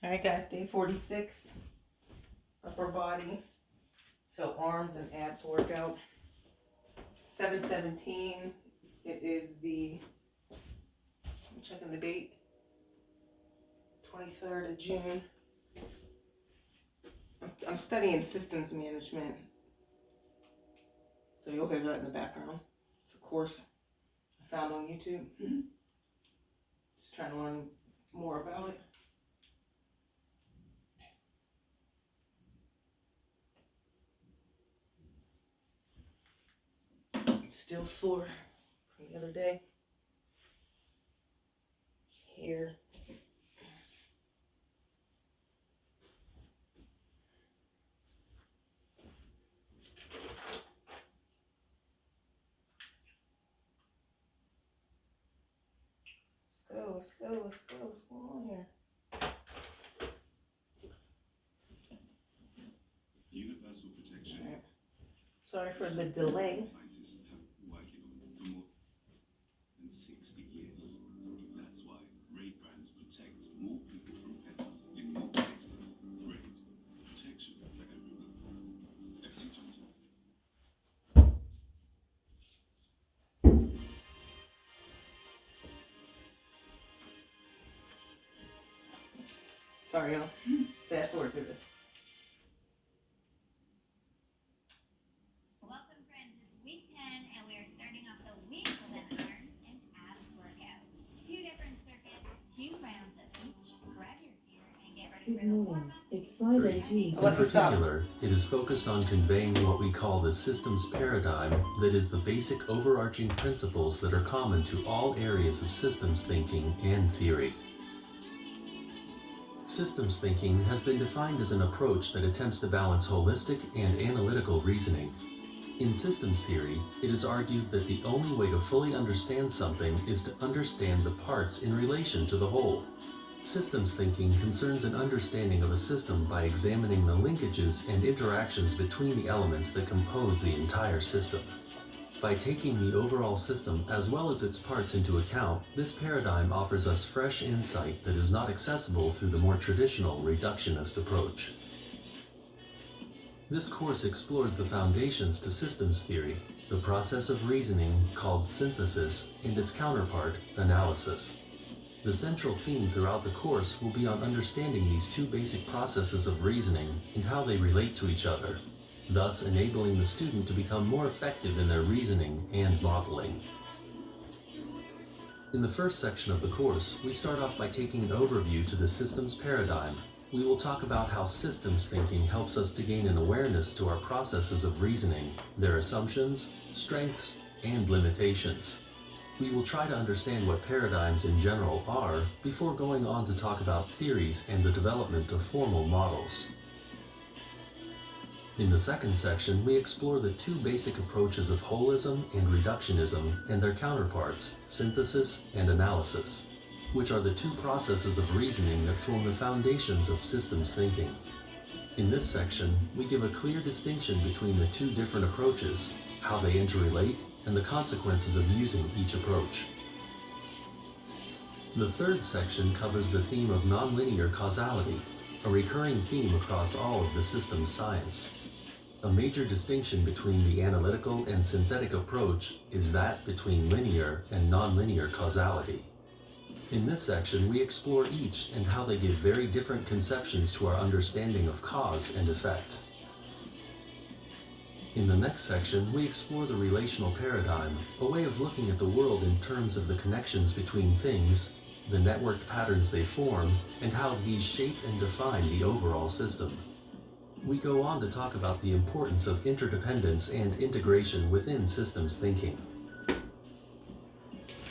Alright guys, day 46, upper body, so arms and abs workout. 7/17, it is I'm checking the date, 23rd of June. I'm studying systems management, so you'll hear that in the background. It's a course I found on YouTube. Just trying to learn more about it. Still sore from the other day. Here. Let's go. What's going on here? Universal protection. Right. Sorry for the delay. Scientists have been working on for more than 60 years. That's why Raid brands protect more people from pests in more places. Raid, protection for everyone. FC Johnson. Sorry, y'all. Fast forward through this. Welcome, friends. It's week 10, and we are starting off the week with an arms and abs workout. 2 different circuits, 2 rounds of each. Grab your gear and get ready Good for the morning. warm-up. It's Friday, June. In particular, it is focused on conveying what we call the systems paradigm, that is the basic overarching principles that are common to all areas of systems thinking and theory. Systems thinking has been defined as an approach that attempts to balance holistic and analytical reasoning. In systems theory, it is argued that the only way to fully understand something is to understand the parts in relation to the whole. Systems thinking concerns an understanding of a system by examining the linkages and interactions between the elements that compose the entire system. By taking the overall system as well as its parts into account, this paradigm offers us fresh insight that is not accessible through the more traditional reductionist approach. This course explores the foundations to systems theory, the process of reasoning called synthesis, and its counterpart, analysis. The central theme throughout the course will be on understanding these 2 basic processes of reasoning and how they relate to each other, thus enabling the student to become more effective in their reasoning and modeling. In the first section of the course, we start off by taking an overview to the systems paradigm. We will talk about how systems thinking helps us to gain an awareness to our processes of reasoning, their assumptions, strengths, and limitations. We will try to understand what paradigms in general are before going on to talk about theories and the development of formal models. In the second section, we explore the 2 basic approaches of holism and reductionism and their counterparts, synthesis and analysis, which are the 2 processes of reasoning that form the foundations of systems thinking. In this section, we give a clear distinction between the 2 different approaches, how they interrelate, and the consequences of using each approach. The third section covers the theme of nonlinear causality, a recurring theme across all of the systems science. A major distinction between the analytical and synthetic approach is that between linear and nonlinear causality. In this section, we explore each and how they give very different conceptions to our understanding of cause and effect. In the next section, we explore the relational paradigm, a way of looking at the world in terms of the connections between things, the networked patterns they form, and how these shape and define the overall system. We go on to talk about the importance of interdependence and integration within systems thinking.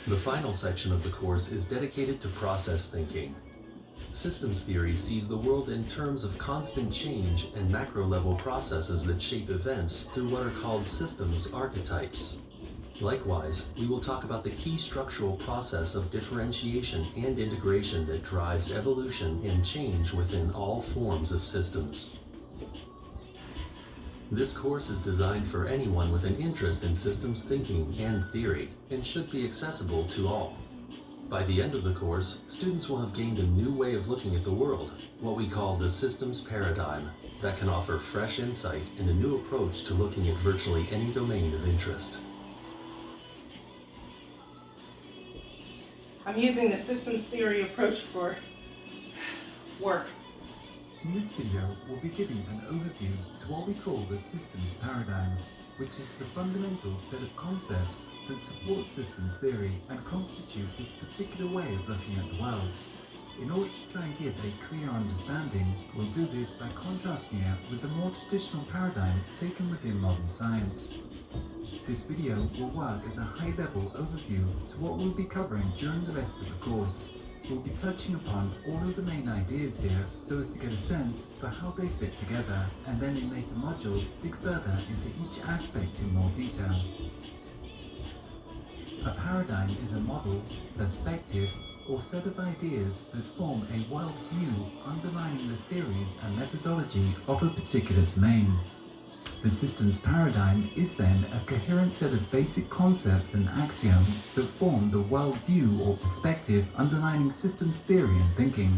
The final section of the course is dedicated to process thinking. Systems theory sees the world in terms of constant change and macro-level processes that shape events through what are called systems archetypes. Likewise, we will talk about the key structural process of differentiation and integration that drives evolution and change within all forms of systems. This course is designed for anyone with an interest in systems thinking and theory, and should be accessible to all. By the end of the course, students will have gained a new way of looking at the world, what we call the systems paradigm, that can offer fresh insight and a new approach to looking at virtually any domain of interest. I'm using the systems theory approach for work. In this video, we'll be giving an overview to what we call the systems paradigm, which is the fundamental set of concepts that support systems theory and constitute this particular way of looking at the world. In order to try and give a clear understanding, we'll do this by contrasting it with the more traditional paradigm taken within modern science. This video will work as a high-level overview to what we'll be covering during the rest of the course. We'll be touching upon all of the main ideas here so as to get a sense for how they fit together, and then in later modules dig further into each aspect in more detail. A paradigm is a model, perspective, or set of ideas that form a worldview underlining the theories and methodology of a particular domain. The systems paradigm is then a coherent set of basic concepts and axioms that form the worldview or perspective underlining systems theory and thinking.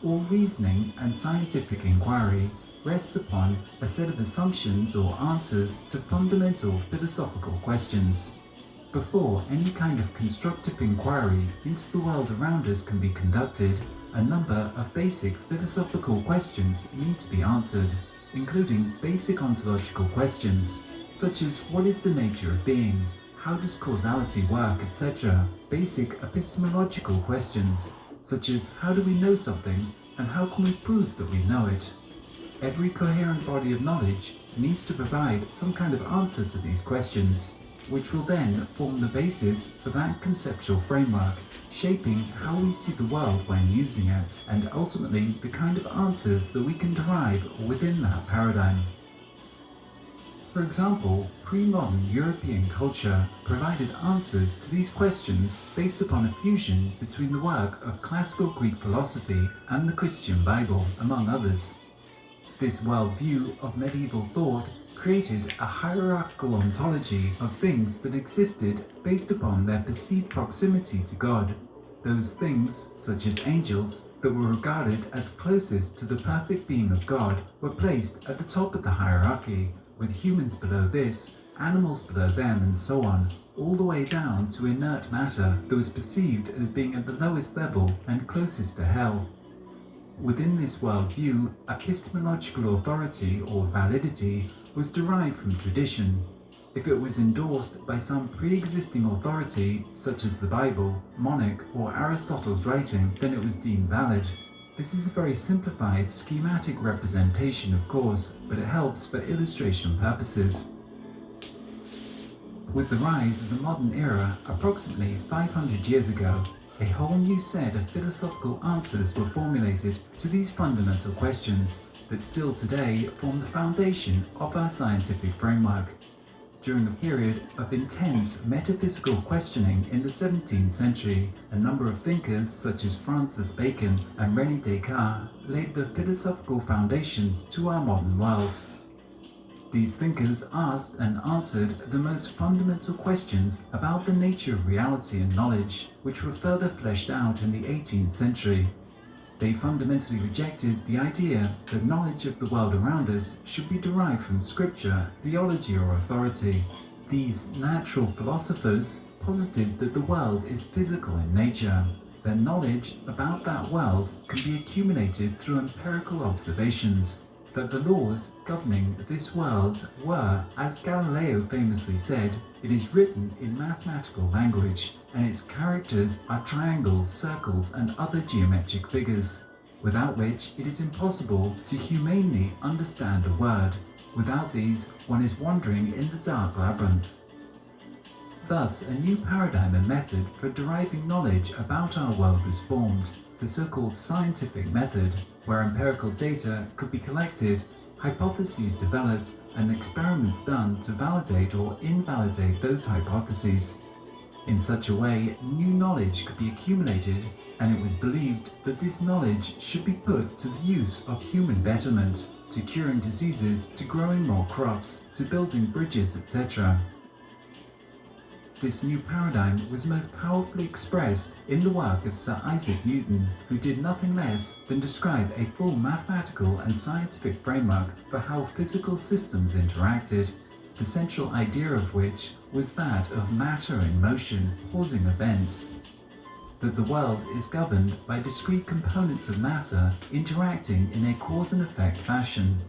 All reasoning and scientific inquiry rests upon a set of assumptions or answers to fundamental philosophical questions. Before any kind of constructive inquiry into the world around us can be conducted, a number of basic philosophical questions need to be answered, including basic ontological questions, such as what is the nature of being, how does causality work, etc. Basic epistemological questions, such as how do we know something and how can we prove that we know it. Every coherent body of knowledge needs to provide some kind of answer to these questions, which will then form the basis for that conceptual framework, shaping how we see the world when using it, and ultimately the kind of answers that we can derive within that paradigm. For example, pre-modern European culture provided answers to these questions based upon a fusion between the work of classical Greek philosophy and the Christian Bible, among others. This worldview of medieval thought created a hierarchical ontology of things that existed based upon their perceived proximity to God. Those things, such as angels, that were regarded as closest to the perfect being of God, were placed at the top of the hierarchy, with humans below this, animals below them, and so on, all the way down to inert matter that was perceived as being at the lowest level and closest to hell. Within this worldview, epistemological authority or validity was derived from tradition. If it was endorsed by some pre-existing authority, such as the Bible, Monarch, or Aristotle's writing, then it was deemed valid. This is a very simplified, schematic representation, of course, but it helps for illustration purposes. With the rise of the modern era, approximately 500 years ago, a whole new set of philosophical answers were formulated to these fundamental questions that still today form the foundation of our scientific framework. During a period of intense metaphysical questioning in the 17th century, a number of thinkers such as Francis Bacon and René Descartes laid the philosophical foundations to our modern world. These thinkers asked and answered the most fundamental questions about the nature of reality and knowledge, which were further fleshed out in the 18th century. They fundamentally rejected the idea that knowledge of the world around us should be derived from scripture, theology, or authority. These natural philosophers posited that the world is physical in nature. Their knowledge about that world can be accumulated through empirical observations. That the laws governing this world were, as Galileo famously said, it is written in mathematical language, and its characters are triangles, circles, and other geometric figures, without which it is impossible to humanely understand a word. Without these, one is wandering in the dark labyrinth. Thus, a new paradigm and method for deriving knowledge about our world was formed, the so-called scientific method, where empirical data could be collected, hypotheses developed, and experiments done to validate or invalidate those hypotheses. In such a way, new knowledge could be accumulated, and it was believed that this knowledge should be put to the use of human betterment, to curing diseases, to growing more crops, to building bridges, etc. This new paradigm was most powerfully expressed in the work of Sir Isaac Newton, who did nothing less than describe a full mathematical and scientific framework for how physical systems interacted, the central idea of which was that of matter in motion causing events. That the world is governed by discrete components of matter interacting in a cause and effect fashion.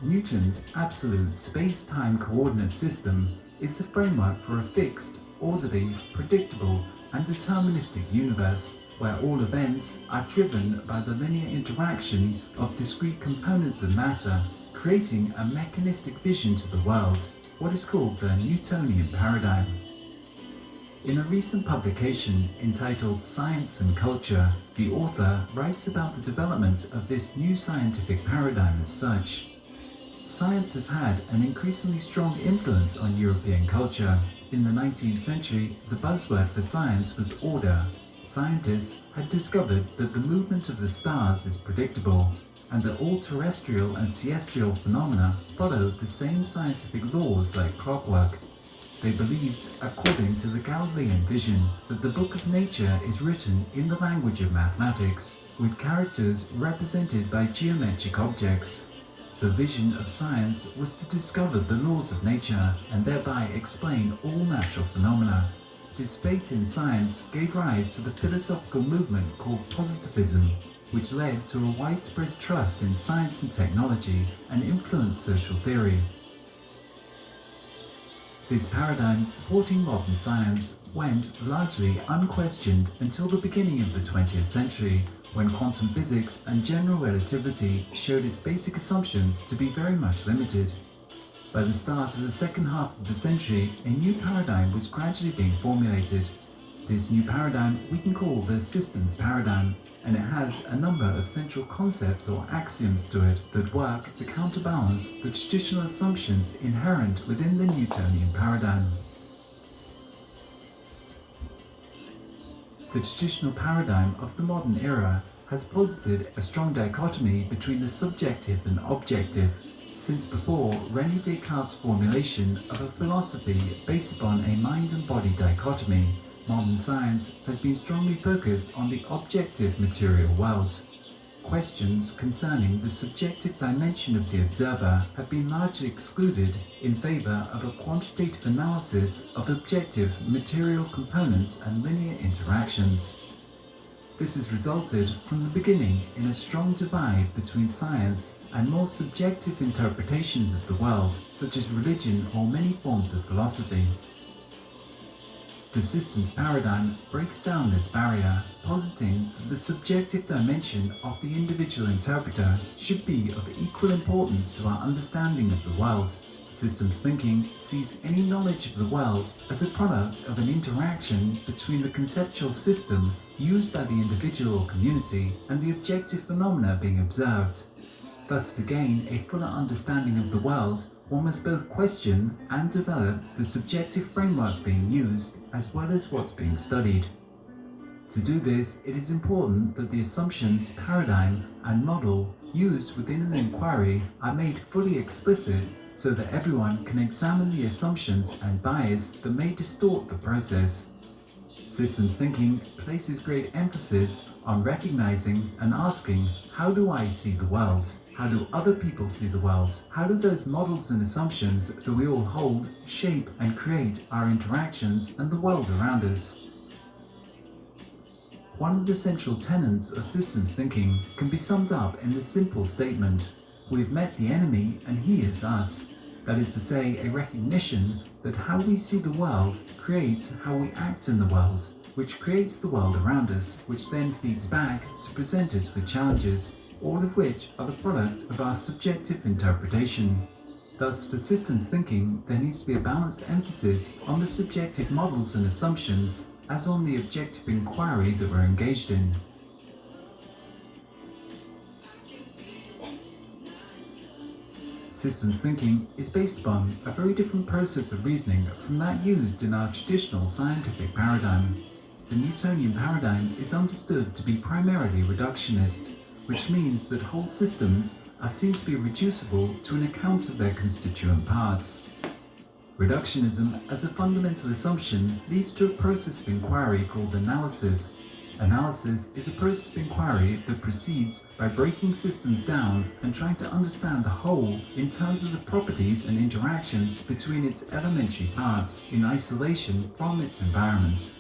Newton's absolute space-time coordinate system is the framework for a fixed, orderly, predictable, and deterministic universe, where all events are driven by the linear interaction of discrete components of matter, creating a mechanistic vision to the world, what is called the Newtonian paradigm. In a recent publication entitled Science and Culture, the author writes about the development of this new scientific paradigm as such. Science has had an increasingly strong influence on European culture. In the 19th century, the buzzword for science was order. Scientists had discovered that the movement of the stars is predictable, and that all terrestrial and celestial phenomena follow the same scientific laws like clockwork. They believed, according to the Galilean vision, that the book of nature is written in the language of mathematics, with characters represented by geometric objects. The vision of science was to discover the laws of nature and thereby explain all natural phenomena. This faith in science gave rise to the philosophical movement called positivism, which led to a widespread trust in science and technology and influenced social theory. This paradigm supporting modern science went largely unquestioned until the beginning of the 20th century, when quantum physics and general relativity showed its basic assumptions to be very much limited. By the start of the second half of the century, a new paradigm was gradually being formulated. This new paradigm we can call the systems paradigm, and it has a number of central concepts or axioms to it that work to counterbalance the traditional assumptions inherent within the Newtonian paradigm. The traditional paradigm of the modern era has posited a strong dichotomy between the subjective and objective, since before René Descartes' formulation of a philosophy based upon a mind and body dichotomy. Modern science has been strongly focused on the objective material world. Questions concerning the subjective dimension of the observer have been largely excluded in favor of a quantitative analysis of objective material components and linear interactions. This has resulted from the beginning in a strong divide between science and more subjective interpretations of the world, such as religion or many forms of philosophy. The systems paradigm breaks down this barrier, positing that the subjective dimension of the individual interpreter should be of equal importance to our understanding of the world. Systems thinking sees any knowledge of the world as a product of an interaction between the conceptual system used by the individual or community and the objective phenomena being observed. Thus, to gain a fuller understanding of the world, one must both question and develop the subjective framework being used as well as what's being studied. To do this, it is important that the assumptions, paradigm, and model used within an inquiry are made fully explicit so that everyone can examine the assumptions and bias that may distort the process. Systems thinking places great emphasis on recognizing and asking, how do I see the world? How do other people see the world? How do those models and assumptions that we all hold shape and create our interactions and the world around us? One of the central tenets of systems thinking can be summed up in the simple statement, we've met the enemy and he is us. That is to say, a recognition that how we see the world creates how we act in the world, which creates the world around us, which then feeds back to present us with challenges, all of which are the product of our subjective interpretation. Thus, for systems thinking, there needs to be a balanced emphasis on the subjective models and assumptions as on the objective inquiry that we're engaged in. Systems thinking is based upon a very different process of reasoning from that used in our traditional scientific paradigm. The Newtonian paradigm is understood to be primarily reductionist, which means that whole systems are seen to be reducible to an account of their constituent parts. Reductionism as a fundamental assumption leads to a process of inquiry called analysis. Analysis is a process of inquiry that proceeds by breaking systems down and trying to understand the whole in terms of the properties and interactions between its elementary parts in isolation from its environment.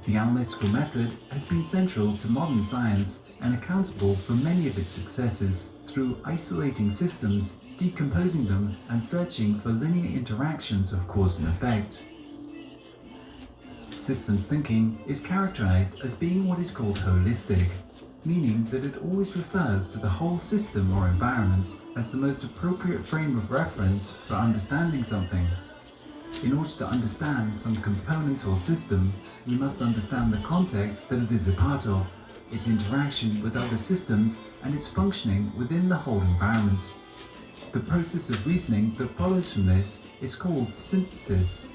The analytical method has been central to modern science and accountable for many of its successes through isolating systems, decomposing them, and searching for linear interactions of cause and effect. Systems thinking is characterized as being what is called holistic, meaning that it always refers to the whole system or environment as the most appropriate frame of reference for understanding something. In order to understand some component or system, we must understand the context that it is a part of, its interaction with other systems, and its functioning within the whole environment. The process of reasoning that follows from this is called synthesis.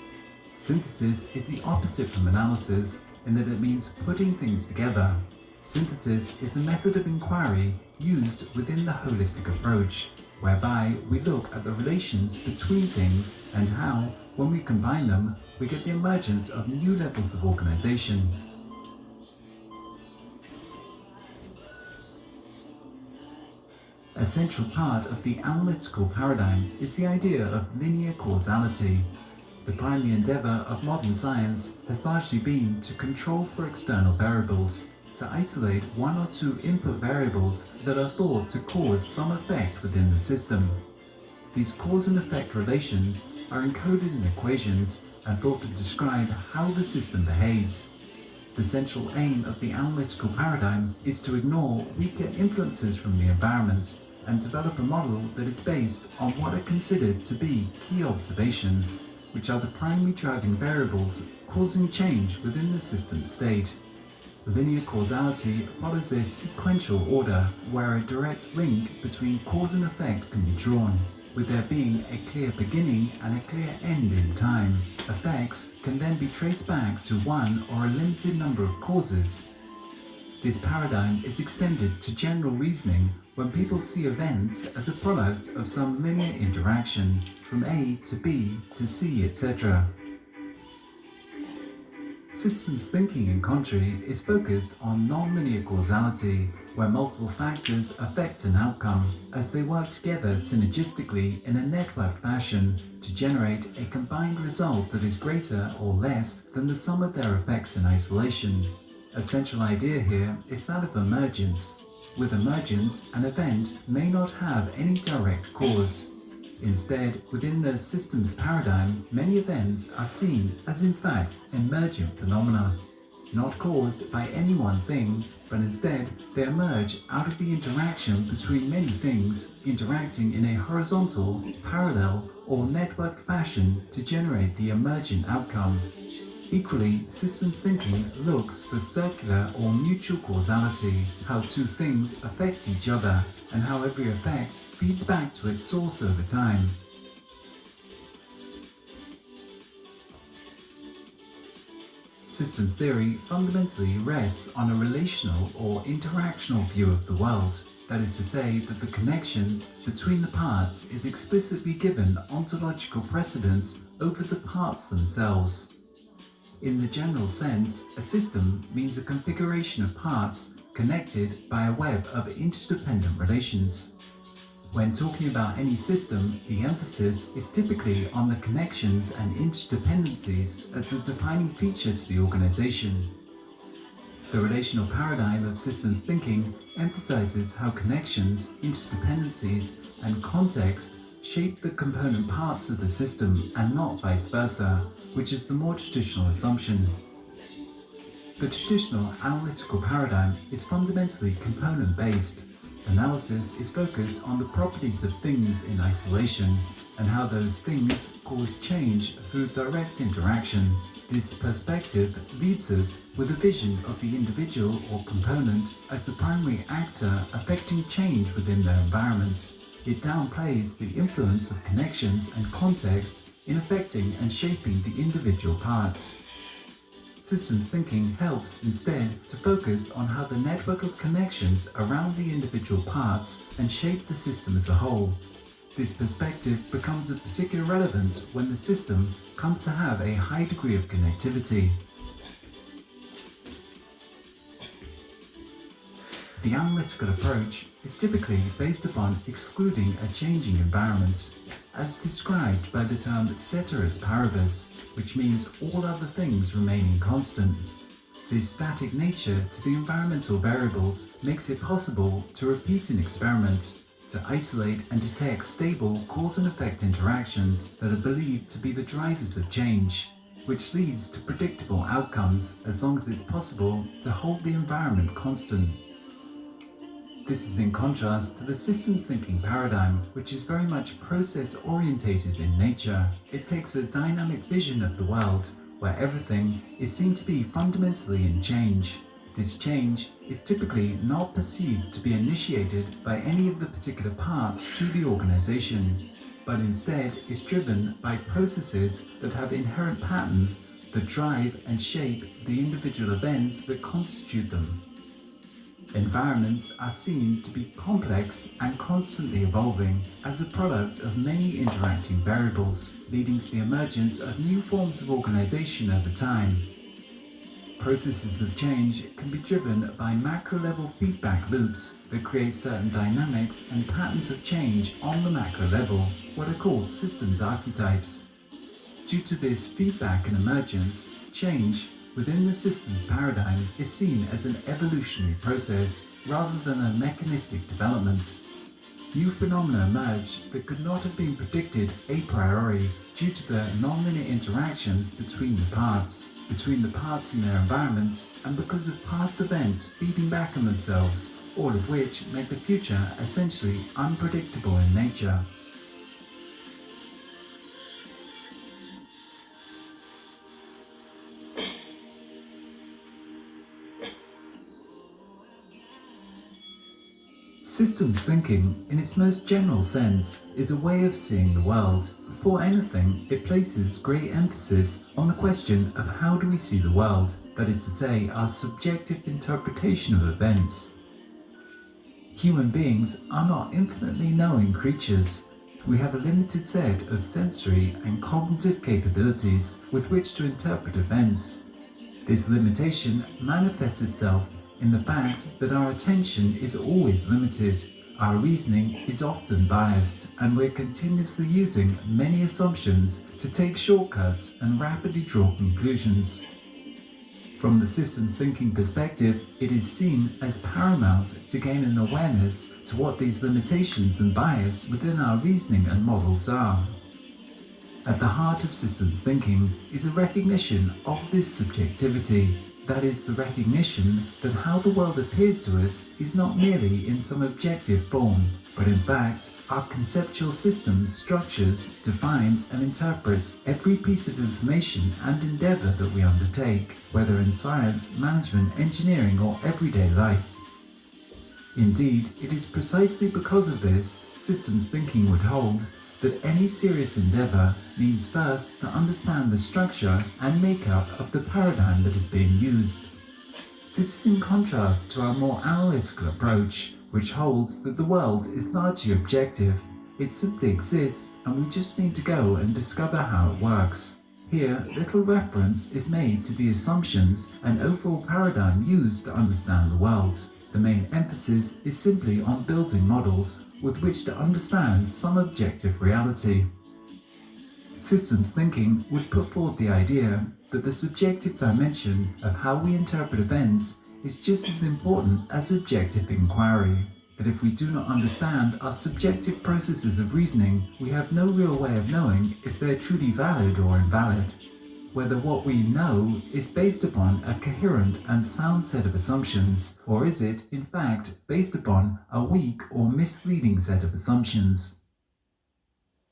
Synthesis is the opposite from analysis in that it means putting things together. Synthesis is a method of inquiry used within the holistic approach, whereby we look at the relations between things and how, when we combine them, we get the emergence of new levels of organization. A central part of the analytical paradigm is the idea of linear causality. The primary endeavor of modern science has largely been to control for external variables, to isolate one or two input variables that are thought to cause some effect within the system. These cause and effect relations are encoded in equations and thought to describe how the system behaves. The central aim of the analytical paradigm is to ignore weaker influences from the environment and develop a model that is based on what are considered to be key observations, which are the primary driving variables causing change within the system state. Linear causality follows a sequential order where a direct link between cause and effect can be drawn, with there being a clear beginning and a clear end in time. Effects can then be traced back to one or a limited number of causes. This paradigm is extended to general reasoning when people see events as a product of some linear interaction from A to B to C, etc. Systems thinking, in contrary, is focused on non-linear causality, where multiple factors affect an outcome as they work together synergistically in a networked fashion to generate a combined result that is greater or less than the sum of their effects in isolation. A central idea here is that of emergence. With emergence, an event may not have any direct cause. Instead, within the systems paradigm, many events are seen as in fact emergent phenomena, not caused by any one thing, but instead they emerge out of the interaction between many things interacting in a horizontal, parallel, or networked fashion to generate the emergent outcome. Equally, systems thinking looks for circular or mutual causality, how two things affect each other, and how every effect feeds back to its source over time. Systems theory fundamentally rests on a relational or interactional view of the world. That is to say that the connections between the parts is explicitly given ontological precedence over the parts themselves. In the general sense, a system means a configuration of parts connected by a web of interdependent relations. When talking about any system, the emphasis is typically on the connections and interdependencies as the defining feature to the organization. The relational paradigm of systems thinking emphasizes how connections, interdependencies, and context shape the component parts of the system and not vice versa, which is the more traditional assumption. The traditional analytical paradigm is fundamentally component-based. Analysis is focused on the properties of things in isolation and how those things cause change through direct interaction. This perspective leaves us with a vision of the individual or component as the primary actor affecting change within their environment. It downplays the influence of connections and context in affecting and shaping the individual parts. Systems thinking helps instead to focus on how the network of connections around the individual parts and shape the system as a whole. This perspective becomes of particular relevance when the system comes to have a high degree of connectivity. The analytical approach is typically based upon excluding a changing environment, as described by the term ceteris paribus, which means all other things remaining constant. This static nature to the environmental variables makes it possible to repeat an experiment, to isolate and detect stable cause and effect interactions that are believed to be the drivers of change, which leads to predictable outcomes as long as it's possible to hold the environment constant. This is in contrast to the systems thinking paradigm, which is very much process orientated in nature. It takes a dynamic vision of the world, where everything is seen to be fundamentally in change. This change is typically not perceived to be initiated by any of the particular parts to the organization, but instead is driven by processes that have inherent patterns that drive and shape the individual events that constitute them. Environments are seen to be complex and constantly evolving as a product of many interacting variables, leading to the emergence of new forms of organization over time. Processes of change can be driven by macro-level feedback loops that create certain dynamics and patterns of change on the macro level, what are called systems archetypes. Due to this feedback and emergence, change within the systems paradigm is seen as an evolutionary process rather than a mechanistic development. New phenomena emerge that could not have been predicted a priori due to the nonlinear interactions between the parts and their environment, and because of past events feeding back on themselves, all of which make the future essentially unpredictable in nature. Systems thinking, in its most general sense, is a way of seeing the world. Before anything, it places great emphasis on the question of how do we see the world, that is to say, our subjective interpretation of events. Human beings are not infinitely knowing creatures. We have a limited set of sensory and cognitive capabilities with which to interpret events. This limitation manifests itself in the fact that our attention is always limited, our reasoning is often biased, and we're continuously using many assumptions to take shortcuts and rapidly draw conclusions. From the systems thinking perspective, it is seen as paramount to gain an awareness to what these limitations and bias within our reasoning and models are. At the heart of systems thinking is a recognition of this subjectivity. That is, the recognition that how the world appears to us is not merely in some objective form, but in fact, our conceptual system structures, defines and interprets every piece of information and endeavor that we undertake, whether in science, management, engineering or everyday life. Indeed, it is precisely because of this, systems thinking would hold that any serious endeavor means first to understand the structure and makeup of the paradigm that is being used. This is in contrast to our more analytical approach, which holds that the world is largely objective. It simply exists and we just need to go and discover how it works. Here, little reference is made to the assumptions and overall paradigm used to understand the world. The main emphasis is simply on building models with which to understand some objective reality. Systems thinking would put forth the idea that the subjective dimension of how we interpret events is just as important as objective inquiry. That if we do not understand our subjective processes of reasoning, we have no real way of knowing if they're truly valid or invalid. Whether what we know is based upon a coherent and sound set of assumptions, or is it, in fact, based upon a weak or misleading set of assumptions.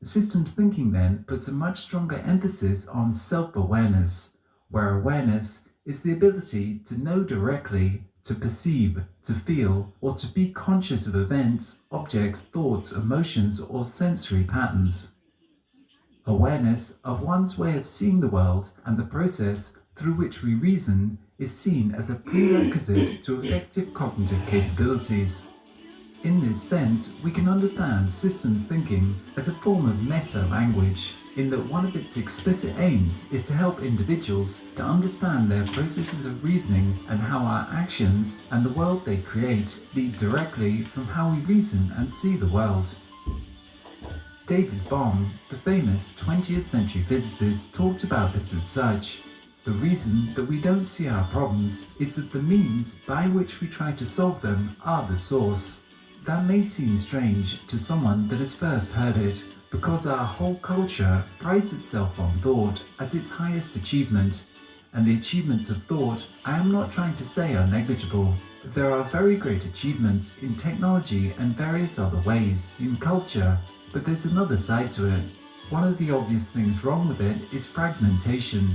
Systems thinking then puts a much stronger emphasis on self-awareness, where awareness is the ability to know directly, to perceive, to feel, or to be conscious of events, objects, thoughts, emotions, or sensory patterns. Awareness of one's way of seeing the world and the process through which we reason is seen as a prerequisite to effective cognitive capabilities. In this sense, we can understand systems thinking as a form of meta-language, in that one of its explicit aims is to help individuals to understand their processes of reasoning and how our actions and the world they create lead directly from how we reason and see the world. David Bohm, the famous 20th century physicist, talked about this as such. The reason that we don't see our problems is that the means by which we try to solve them are the source. That may seem strange to someone that has first heard it, because our whole culture prides itself on thought as its highest achievement, and the achievements of thought I am not trying to say are negligible. There are very great achievements in technology and various other ways, in culture, but there's another side to it. One of the obvious things wrong with it is fragmentation.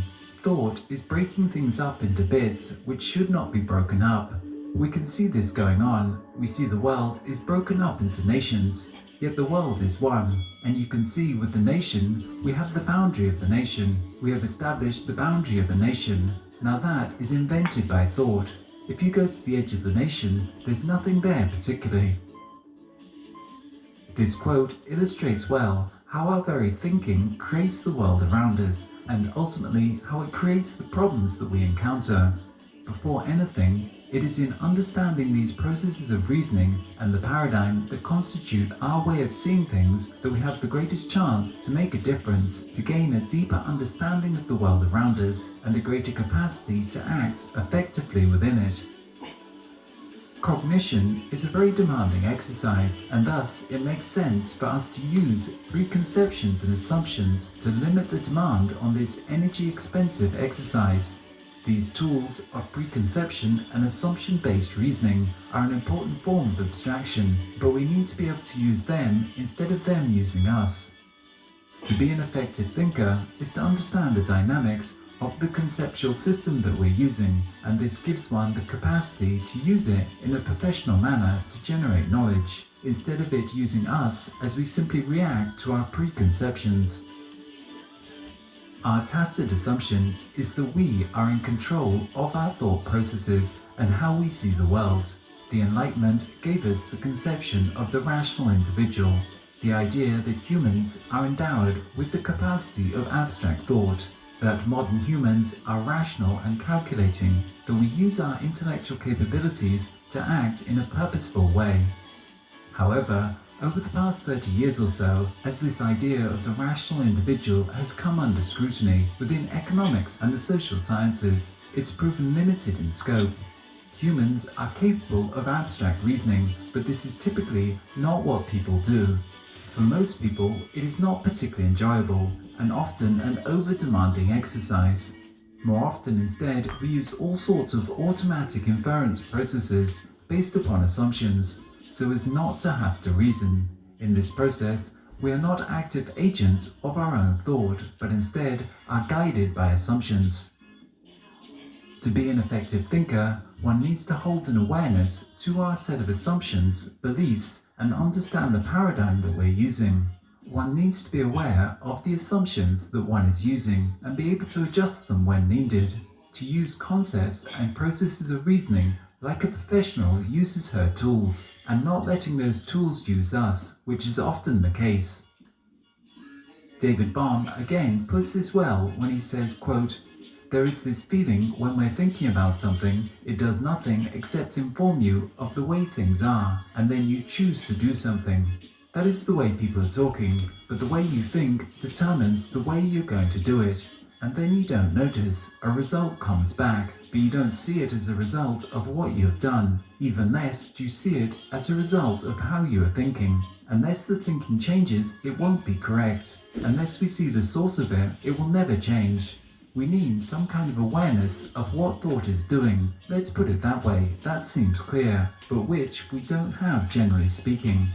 Thought is breaking things up into bits which should not be broken up. We can see this going on. We see the world is broken up into nations, yet the world is one. And you can see with the nation, we have the boundary of the nation. We have established the boundary of a nation. Now that is invented by thought. If you go to the edge of the nation, there's nothing there particularly. This quote illustrates well how our very thinking creates the world around us, and ultimately how it creates the problems that we encounter. Before anything, it is in understanding these processes of reasoning and the paradigm that constitute our way of seeing things that we have the greatest chance to make a difference, to gain a deeper understanding of the world around us, and a greater capacity to act effectively within it. Cognition is a very demanding exercise, and thus it makes sense for us to use preconceptions and assumptions to limit the demand on this energy-expensive exercise. These tools of preconception and assumption-based reasoning are an important form of abstraction, but we need to be able to use them instead of them using us. To be an effective thinker is to understand the dynamics of the conceptual system that we're using, and this gives one the capacity to use it in a professional manner to generate knowledge, instead of it using us as we simply react to our preconceptions. Our tacit assumption is that we are in control of our thought processes and how we see the world. The Enlightenment gave us the conception of the rational individual, the idea that humans are endowed with the capacity of abstract thought, that modern humans are rational and calculating, that we use our intellectual capabilities to act in a purposeful way. However, over the past 30 years or so, as this idea of the rational individual has come under scrutiny within economics and the social sciences, it's proven limited in scope. Humans are capable of abstract reasoning, but this is typically not what people do. For most people, it is not particularly enjoyable, and often an over-demanding exercise. More often instead, we use all sorts of automatic inference processes based upon assumptions, so as not to have to reason. In this process, we are not active agents of our own thought, but instead are guided by assumptions. To be an effective thinker, one needs to hold an awareness to our set of assumptions, beliefs, and understand the paradigm that we're using. One needs to be aware of the assumptions that one is using and be able to adjust them when needed, to use concepts and processes of reasoning like a professional uses her tools, and not letting those tools use us, which is often the case. David Bohm again puts this well when he says, quote, "There is this feeling when we're thinking about something, it does nothing except inform you of the way things are, and then you choose to do something. That is the way people are talking, but the way you think determines the way you're going to do it. And then you don't notice, a result comes back, but you don't see it as a result of what you have done. Even less do you see it as a result of how you are thinking. Unless the thinking changes, it won't be correct. Unless we see the source of it, it will never change. We need some kind of awareness of what thought is doing. Let's put it that way, that seems clear, but which we don't have generally speaking."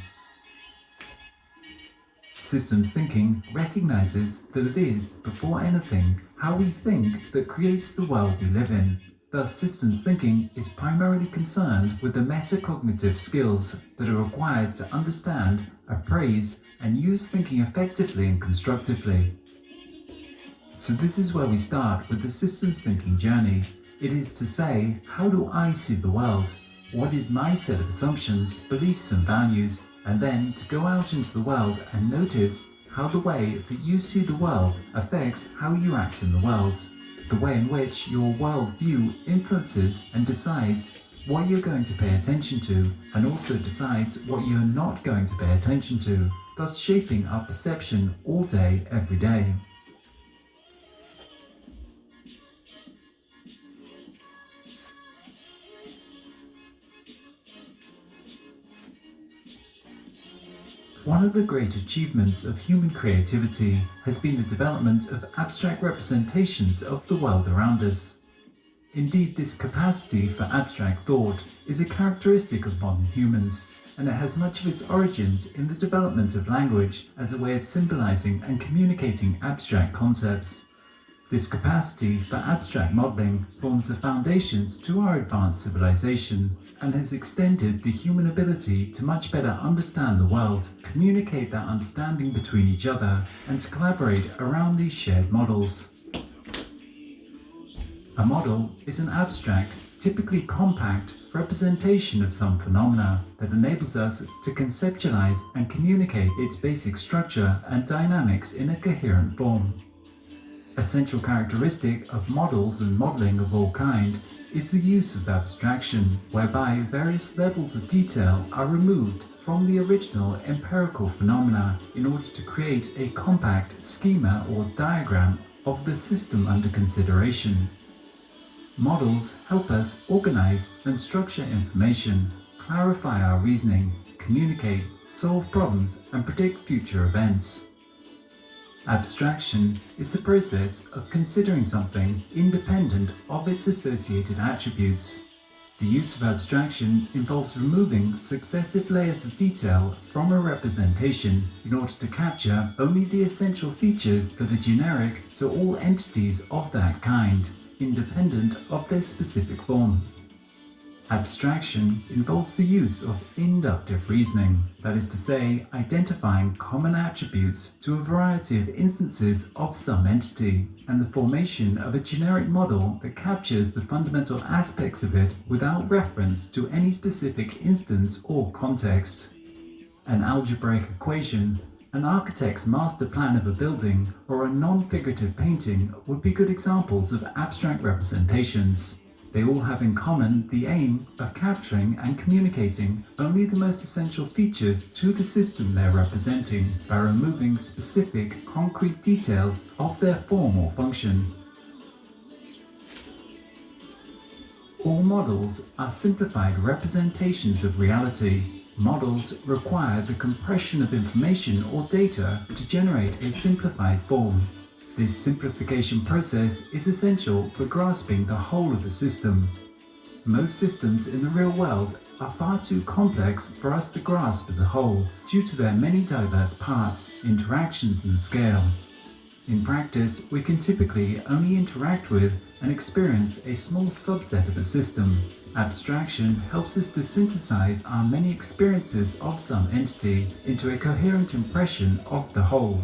Systems thinking recognizes that it is, before anything, how we think that creates the world we live in. Thus, systems thinking is primarily concerned with the metacognitive skills that are required to understand, appraise, and use thinking effectively and constructively. So this is where we start with the systems thinking journey. It is to say, how do I see the world? what is my set of assumptions, beliefs and values, and then to go out into the world and notice how the way that you see the world affects how you act in the world. The way in which your worldview influences and decides what you're going to pay attention to, and also decides what you're not going to pay attention to, thus shaping our perception all day, every day. One of the great achievements of human creativity has been the development of abstract representations of the world around us. Indeed, this capacity for abstract thought is a characteristic of modern humans, and it has much of its origins in the development of language as a way of symbolizing and communicating abstract concepts. This capacity for abstract modeling forms the foundations to our advanced civilization and has extended the human ability to much better understand the world, communicate that understanding between each other, and to collaborate around these shared models. A model is an abstract, typically compact, representation of some phenomena that enables us to conceptualize and communicate its basic structure and dynamics in a coherent form. A central characteristic of models and modeling of all kind is the use of abstraction, whereby various levels of detail are removed from the original empirical phenomena in order to create a compact schema or diagram of the system under consideration. Models help us organize and structure information, clarify our reasoning, communicate, solve problems, and predict future events. Abstraction is the process of considering something independent of its associated attributes. The use of abstraction involves removing successive layers of detail from a representation in order to capture only the essential features that are generic to all entities of that kind, independent of their specific form. Abstraction involves the use of inductive reasoning, that is to say, identifying common attributes to a variety of instances of some entity, and the formation of a generic model that captures the fundamental aspects of it without reference to any specific instance or context. An algebraic equation, an architect's master plan of a building, or a non-figurative painting would be good examples of abstract representations. They all have in common the aim of capturing and communicating only the most essential features to the system they're representing by removing specific, concrete details of their form or function. All models are simplified representations of reality. Models require the compression of information or data to generate a simplified form. This simplification process is essential for grasping the whole of a system. Most systems in the real world are far too complex for us to grasp as a whole due to their many diverse parts, interactions and scale. In practice, we can typically only interact with and experience a small subset of a system. Abstraction helps us to synthesize our many experiences of some entity into a coherent impression of the whole.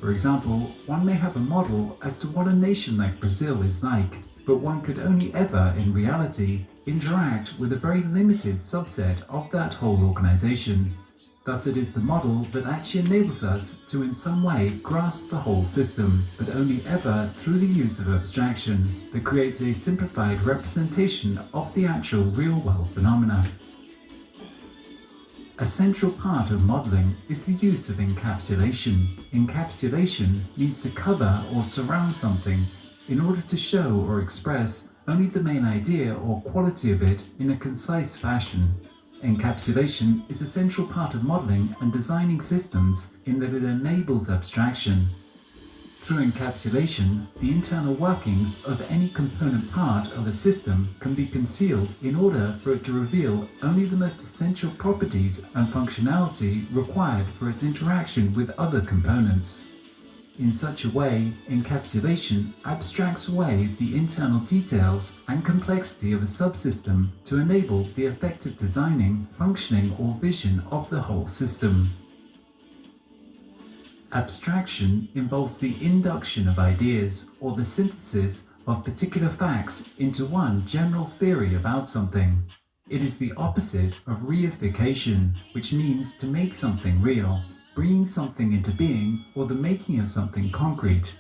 For example, one may have a model as to what a nation like Brazil is like, but one could only ever, in reality, interact with a very limited subset of that whole organization. Thus it is the model that actually enables us to in some way grasp the whole system, but only ever through the use of abstraction that creates a simplified representation of the actual real-world phenomena. A central part of modeling is the use of encapsulation. Encapsulation means to cover or surround something in order to show or express only the main idea or quality of it in a concise fashion. Encapsulation is a central part of modeling and designing systems in that it enables abstraction. Through encapsulation, the internal workings of any component part of a system can be concealed in order for it to reveal only the most essential properties and functionality required for its interaction with other components. In such a way, encapsulation abstracts away the internal details and complexity of a subsystem to enable the effective designing, functioning or vision of the whole system. Abstraction involves the induction of ideas or the synthesis of particular facts into one general theory about something. It is the opposite of reification, which means to make something real, bringing something into being, or the making of something concrete,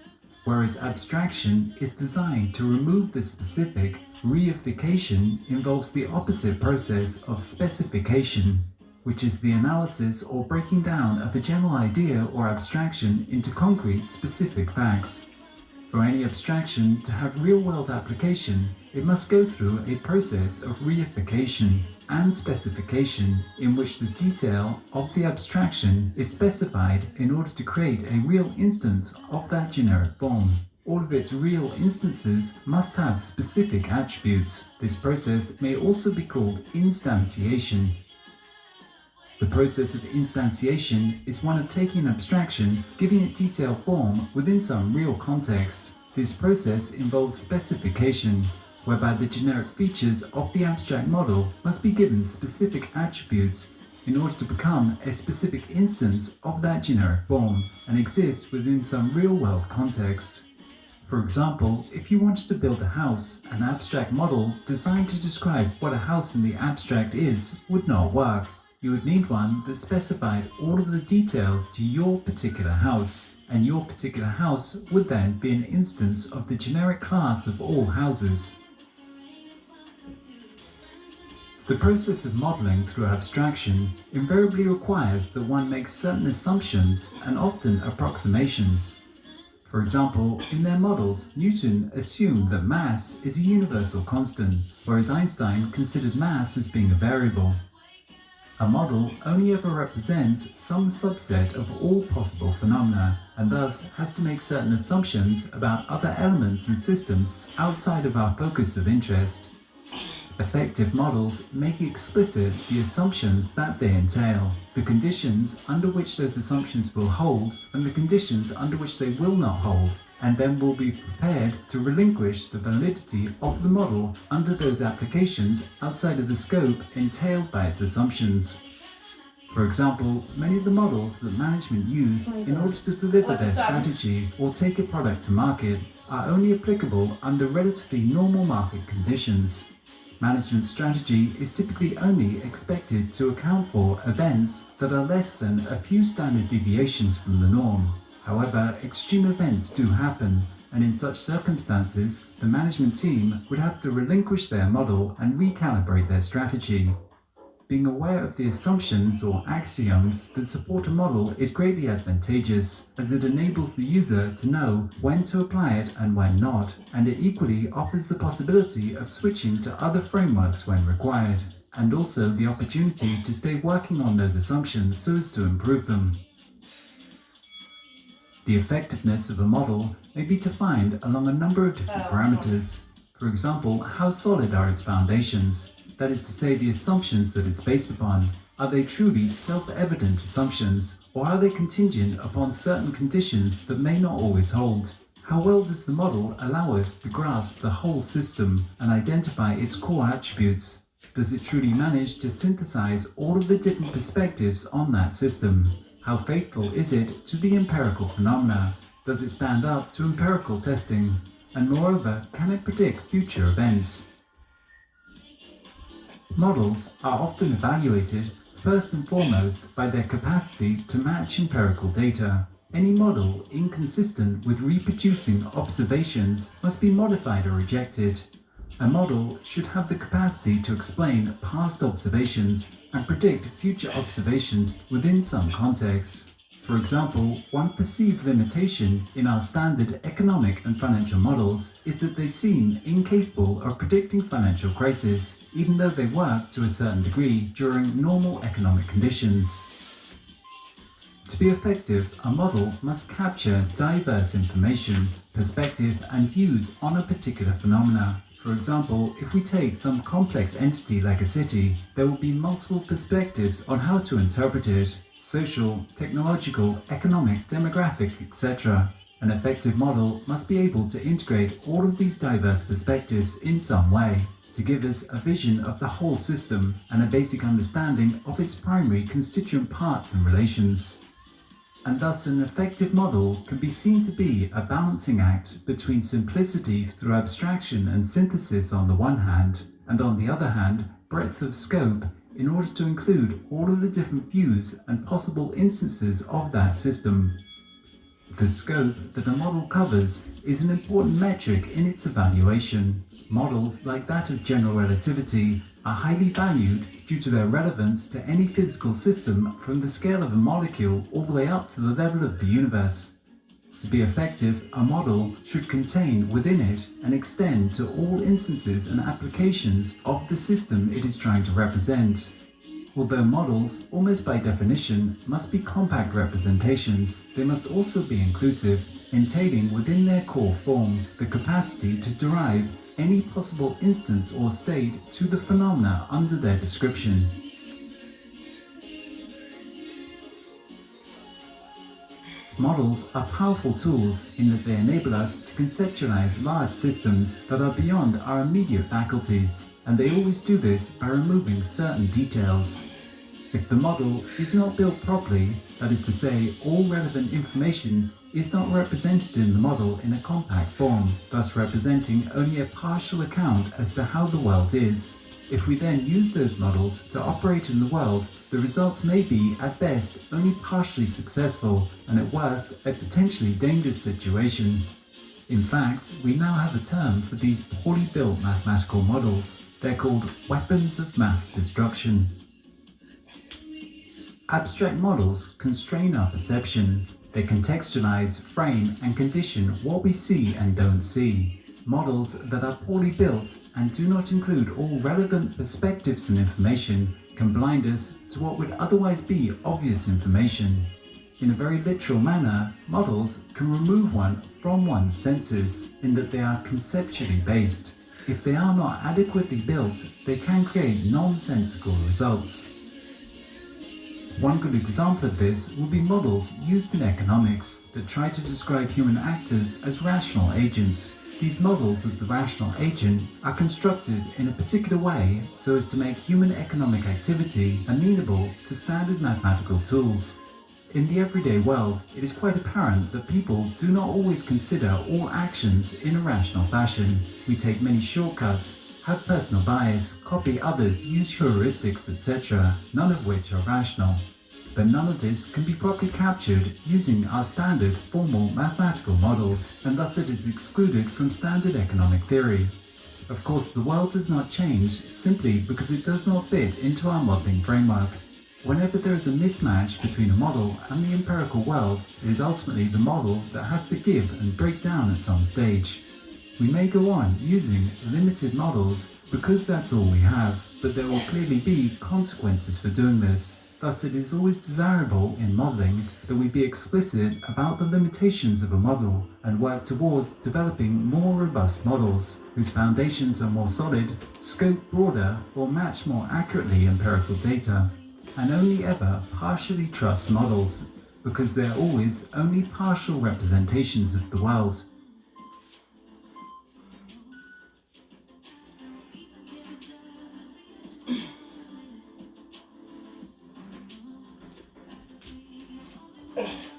whereas abstraction is designed to remove the specific. Reification involves the opposite process of specification, which is the analysis or breaking down of a general idea or abstraction into concrete, specific facts. For any abstraction to have real-world application, it must go through a process of reification and specification in which the detail of the abstraction is specified in order to create a real instance of that generic form. All of its real instances must have specific attributes. This process may also be called instantiation. The process of instantiation is one of taking an abstraction, giving it detailed form within some real context. This process involves specification, whereby the generic features of the abstract model must be given specific attributes in order to become a specific instance of that generic form and exist within some real-world context. For example, if you wanted to build a house, an abstract model designed to describe what a house in the abstract is would not work. You would need one that specified all of the details to your particular house, and your particular house would then be an instance of the generic class of all houses. The process of modeling through abstraction invariably requires that one makes certain assumptions and often approximations. For example, in their models, Newton assumed that mass is a universal constant, whereas Einstein considered mass as being a variable. A model only ever represents some subset of all possible phenomena, and thus has to make certain assumptions about other elements and systems outside of our focus of interest. Effective models make explicit the assumptions that they entail, the conditions under which those assumptions will hold, and the conditions under which they will not hold, and then will be prepared to relinquish the validity of the model under those applications outside of the scope entailed by its assumptions. For example, many of the models that management use in order to deliver their strategy or take a product to market are only applicable under relatively normal market conditions. Management strategy is typically only expected to account for events that are less than a few standard deviations from the norm. However, extreme events do happen, and in such circumstances, the management team would have to relinquish their model and recalibrate their strategy. Being aware of the assumptions or axioms that support a model is greatly advantageous, as it enables the user to know when to apply it and when not, and it equally offers the possibility of switching to other frameworks when required, and also the opportunity to stay working on those assumptions so as to improve them. The effectiveness of a model may be defined along a number of different parameters. For example, how solid are its foundations? That is to say, the assumptions that it's based upon. Are they truly self-evident assumptions, or are they contingent upon certain conditions that may not always hold? How well does the model allow us to grasp the whole system and identify its core attributes? Does it truly manage to synthesize all of the different perspectives on that system? How faithful is it to the empirical phenomena? Does it stand up to empirical testing? And moreover, can it predict future events? Models are often evaluated first and foremost by their capacity to match empirical data. Any model inconsistent with reproducing observations must be modified or rejected. A model should have the capacity to explain past observations and predict future observations within some context. For example, one perceived limitation in our standard economic and financial models is that they seem incapable of predicting financial crises, even though they work to a certain degree during normal economic conditions. To be effective, a model must capture diverse information, perspective, and views on a particular phenomena. For example, if we take some complex entity like a city, there will be multiple perspectives on how to interpret it. Social, technological, economic, demographic, etc. An effective model must be able to integrate all of these diverse perspectives in some way, to give us a vision of the whole system and a basic understanding of its primary constituent parts and relations. And thus an effective model can be seen to be a balancing act between simplicity through abstraction and synthesis on the one hand, and on the other hand, breadth of scope in order to include all of the different views and possible instances of that system. The scope that a model covers is an important metric in its evaluation. Models like that of general relativity are highly valued due to their relevance to any physical system from the scale of a molecule all the way up to the level of the universe. To be effective, a model should contain within it and extend to all instances and applications of the system it is trying to represent. Although models, almost by definition, must be compact representations, they must also be inclusive, entailing within their core form the capacity to derive any possible instance or state to the phenomena under their description. Models are powerful tools in that they enable us to conceptualize large systems that are beyond our immediate faculties, and they always do this by removing certain details. If the model is not built properly, that is to say, all relevant information is not represented in the model in a compact form, thus representing only a partial account as to how the world is. If we then use those models to operate in the world, the results may be, at best, only partially successful, and at worst, a potentially dangerous situation. In fact, we now have a term for these poorly built mathematical models. They're called weapons of math destruction. Abstract models constrain our perception. They contextualize, frame, and condition what we see and don't see. Models that are poorly built and do not include all relevant perspectives and information can blind us to what would otherwise be obvious information. In a very literal manner, models can remove one from one's senses in that they are conceptually based. If they are not adequately built, they can create nonsensical results. One good example of this will be models used in economics that try to describe human actors as rational agents. These models of the rational agent are constructed in a particular way so as to make human economic activity amenable to standard mathematical tools. In the everyday world, it is quite apparent that people do not always consider all actions in a rational fashion. We take many shortcuts, have personal bias, copy others, use heuristics, etc., none of which are rational. But none of this can be properly captured using our standard formal mathematical models, and thus it is excluded from standard economic theory. Of course, the world does not change simply because it does not fit into our modeling framework. Whenever there is a mismatch between a model and the empirical world, it is ultimately the model that has to give and break down at some stage. We may go on using limited models because that's all we have, but there will clearly be consequences for doing this. Thus, it is always desirable in modeling that we be explicit about the limitations of a model and work towards developing more robust models whose foundations are more solid, scope broader, or match more accurately empirical data. And only ever partially trust models, because they're always only partial representations of the world.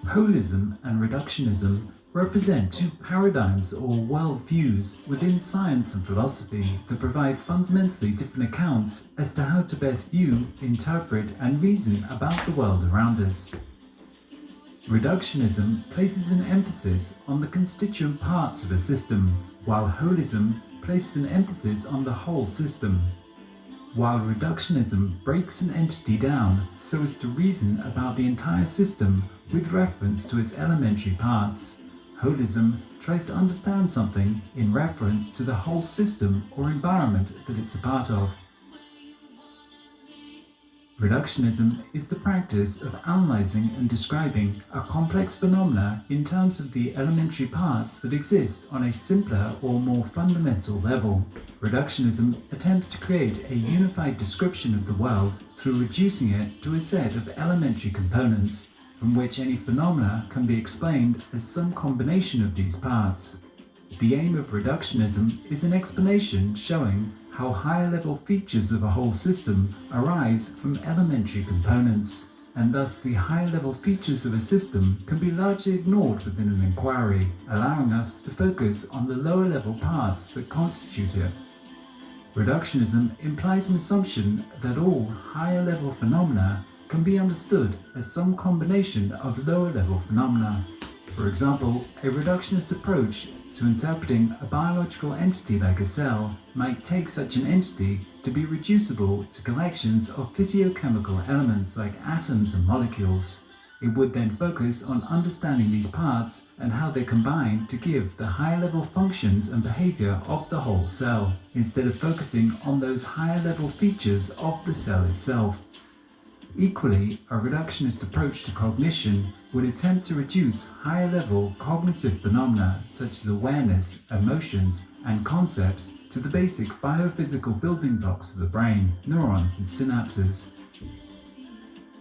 Holism and reductionism represent two paradigms or worldviews within science and philosophy that provide fundamentally different accounts as to how to best view, interpret, and reason about the world around us. Reductionism places an emphasis on the constituent parts of a system, while holism places an emphasis on the whole system. While reductionism breaks an entity down so as to reason about the entire system with reference to its elementary parts, holism tries to understand something in reference to the whole system or environment that it's a part of. Reductionism is the practice of analyzing and describing a complex phenomena in terms of the elementary parts that exist on a simpler or more fundamental level. Reductionism attempts to create a unified description of the world through reducing it to a set of elementary components, from which any phenomena can be explained as some combination of these parts. The aim of reductionism is an explanation showing how higher-level features of a whole system arise from elementary components, and thus the higher-level features of a system can be largely ignored within an inquiry, allowing us to focus on the lower-level parts that constitute it. Reductionism implies an assumption that all higher level phenomena can be understood as some combination of lower level phenomena. For example, a reductionist approach to interpreting a biological entity like a cell might take such an entity to be reducible to collections of physiochemical elements like atoms and molecules. It would then focus on understanding these parts and how they combine to give the higher level functions and behavior of the whole cell, instead of focusing on those higher level features of the cell itself. Equally, a reductionist approach to cognition would attempt to reduce higher level cognitive phenomena such as awareness, emotions, and concepts to the basic biophysical building blocks of the brain, neurons and synapses.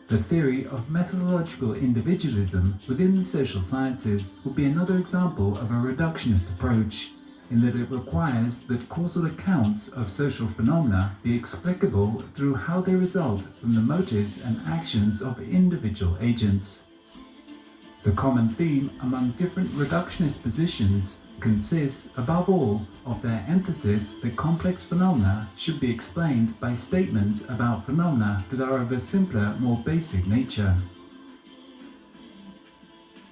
The theory of methodological individualism within the social sciences would be another example of a reductionist approach, in that it requires that causal accounts of social phenomena be explicable through how they result from the motives and actions of individual agents. The common theme among different reductionist positions consists, above all, of their emphasis that complex phenomena should be explained by statements about phenomena that are of a simpler, more basic nature.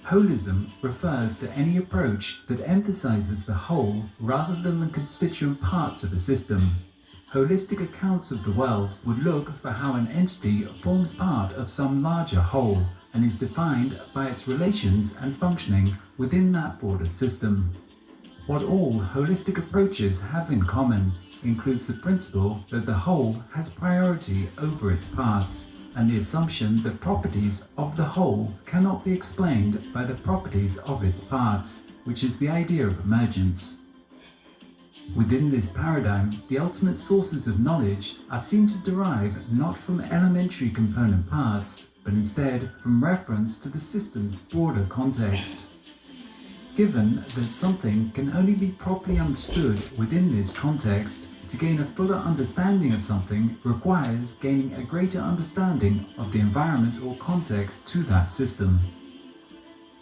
Holism refers to any approach that emphasizes the whole rather than the constituent parts of a system. Holistic accounts of the world would look for how an entity forms part of some larger whole and is defined by its relations and functioning within that broader system. What all holistic approaches have in common includes the principle that the whole has priority over its parts, and the assumption that properties of the whole cannot be explained by the properties of its parts, which is the idea of emergence. Within this paradigm, the ultimate sources of knowledge are seen to derive not from elementary component parts, but instead from reference to the system's broader context. Given that something can only be properly understood within this context, to gain a fuller understanding of something requires gaining a greater understanding of the environment or context to that system.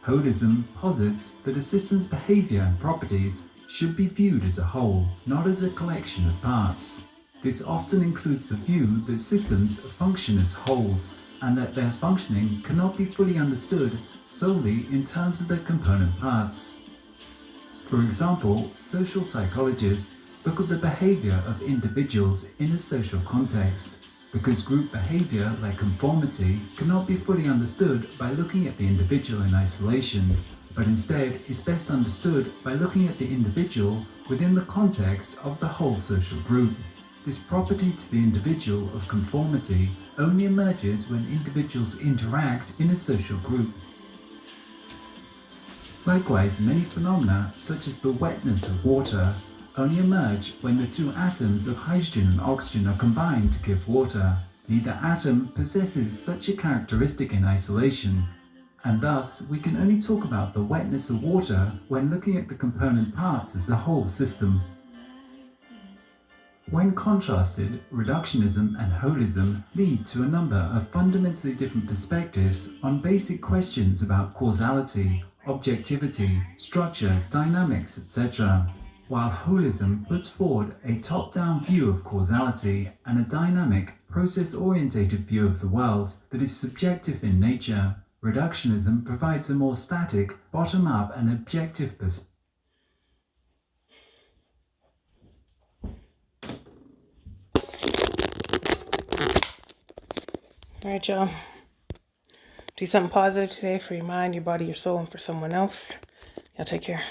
Holism posits that a system's behavior and properties should be viewed as a whole, not as a collection of parts. This often includes the view that systems function as wholes, and that their functioning cannot be fully understood solely in terms of their component parts. For example, social psychologists look at the behavior of individuals in a social context, because group behavior, like conformity, cannot be fully understood by looking at the individual in isolation, but instead is best understood by looking at the individual within the context of the whole social group. This property to the individual of conformity only emerges when individuals interact in a social group. Likewise, many phenomena, such as the wetness of water, only emerge when the two atoms of hydrogen and oxygen are combined to give water. Neither atom possesses such a characteristic in isolation, and thus we can only talk about the wetness of water when looking at the component parts as a whole system. When contrasted, reductionism and holism lead to a number of fundamentally different perspectives on basic questions about causality, objectivity, structure, dynamics, etc. While holism puts forward a top-down view of causality and a dynamic, process-orientated view of the world that is subjective in nature, reductionism provides a more static, bottom-up and objective perspective. All right, y'all. Do something positive today for your mind, your body, your soul, and for someone else. Y'all take care.